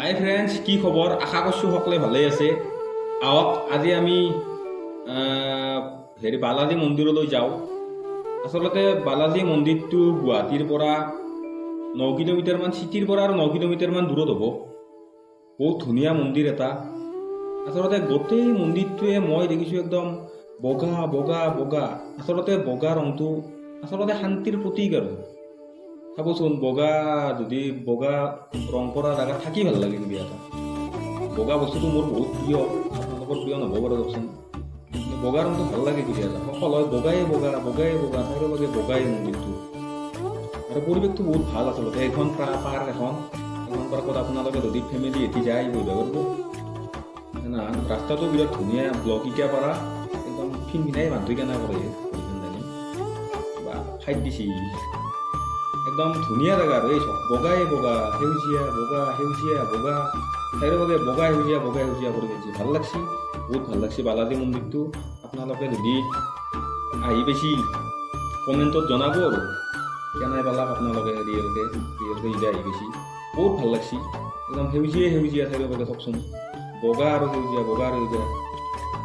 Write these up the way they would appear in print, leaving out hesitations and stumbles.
হাই friends, কি খবৰ? আশা কৰিছোঁ সকলোৱে ভালেই আছে। আহক আজি আমি বালাজী মন্দিৰলৈ যাওঁ। আচলতে বালাজী মন্দিৰটো গুৱাহাটীৰ পৰা 9 কিলোমিটাৰমান, চিটিৰ পৰা আৰু 9 কিলোমিটাৰমান দূৰত হ'ব। বহুত ধুনীয়া মন্দিৰ এটা। আচলতে গোটেই মন্দিৰটোৱে মই দেখিছোঁ একদম বগা বগা বগা। আচলতে বগা ৰংটো আচলতে শান্তিৰ প্ৰতীক আৰু চাবচোন, যদি বগা ৰং কৰা জেগা থাকি ভাল লাগে। কিবা এটা বগা বস্তুটো মোৰ বহুত প্ৰিয়, আপোনালোকৰ প্ৰিয় নহ'ব বাৰু দিয়কচোন। বগা ৰংটো ভাল লাগে কিবা এটা, সকলো হয় বগাই বগা বগাই বগা, চাৰিওফালে বগাই মন্দিৰটো। আৰু পৰিৱেশটো বহুত ভাল। আচলতে এখন পাৰ্ক, এখন পাৰ্কত আপোনালোকে যদি ফেমিলি এটি যায় বহিব পাৰিব না। ৰাস্তাটো বিৰাট ধুনীয়া, ব্লক ইটা পাৰা একদম ফিনফিনাই মানুহ কেনে কৰে বা খাই দিছি। একদম ধুনীয়া জেগা আৰু এই চব বগাই বগা, সেউজীয়া বগা, সেউজীয়া বগা, চাৰিওফালে বগা সেউজীয়া বগা সেউজীয়া কৰি গৈছে। ভাল লাগছি, বহুত ভাল লাগছি বালাজী মন্দিৰটো। আপোনালোকে যদি আহি পাইছি কমেণ্টত জনাব আৰু কেনে পালাক আপোনালোকে। ৰিয়েলকে এতিয়া আহি পাইছি, বহুত ভাল লাগছি। একদম সেউজীয়া সেউজীয়া চাৰিওফালে চাওকচোন, বগা আৰু সেউজীয়া, বগা আৰু সেউজীয়া।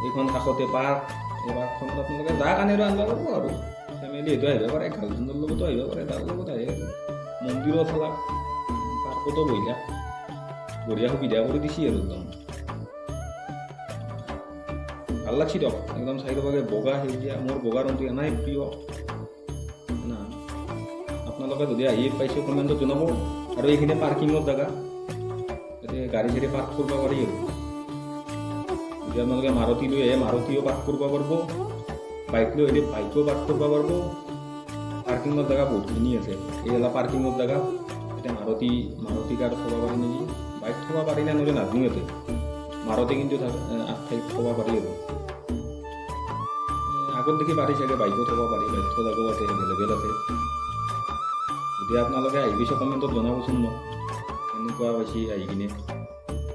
এইখন কাষতে পাৰ্ক, এই পাৰ্কখনত আপোনালোকে যা কানেৰো আনিব পাৰিব আৰু ফেমিলি সেইটো আহিব পাৰে, গাৰ্লফ্ৰেণ্ডৰ লগতো আহিব পাৰে, তাৰ লগত আহে মন্দিৰো চালাক, পাৰ্কতো বহিলা, বঢ়িয়া সুবিধা কৰি দিছি আৰু একদম ভাল লাগছি দিয়ক। একদম চাৰিওফালে বগা সেউজীয়া, মোৰ বগা ৰংটো এনেই প্ৰিয় না। আপোনালোকে যদি আহি পাইছে কমেণ্টত জনাব। আৰু এইখিনি পাৰ্কিঙৰ জেগা, যাতে গাড়ী চাড়ী পাৰ্ক কৰিব পাৰি আৰু যদি আপোনালোকে মাৰুতি লৈ আহে মাৰুতিও পাৰ্ক কৰিব পাৰিব, বাইক লৈ আহিলে বাইকো পাৰ্ক কৰিব পাৰিব। পাৰ্কিঙৰ জেগা বহুতখিনি আছে। এইবিলাক পাৰ্কিঙৰ জেগা, এতিয়া মাৰুতি কাৰ থ'ব পাৰি নেকি, বাইক থ'ব পাৰি নে নহ'লে নাজানো। ইয়াতে মাৰুতি কিন্তু ঠাইত থ'ব পাৰি আৰু আগত দেখি পাৰি চাগে, বাইকো থ'ব পাৰি, বাইক থোৱা জেগাও আছে, এভেইলেবল আছে। যদি আপোনালোকে আহি পিছে কমেণ্টত জনাবচোন মোক এনেকুৱা পাইছে আহি কিনে।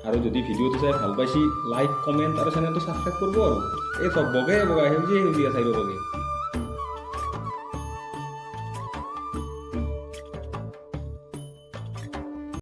আৰু যদি ভিডিঅ'টো চাই ভাল পাইছি, লাইক কমেণ্ট আৰু চেনেলটো ছাবস্ক্ৰাইব কৰিব আৰু এই চব বগাই বগা সেউজীয়া সেউজীয়া চাইব বগে।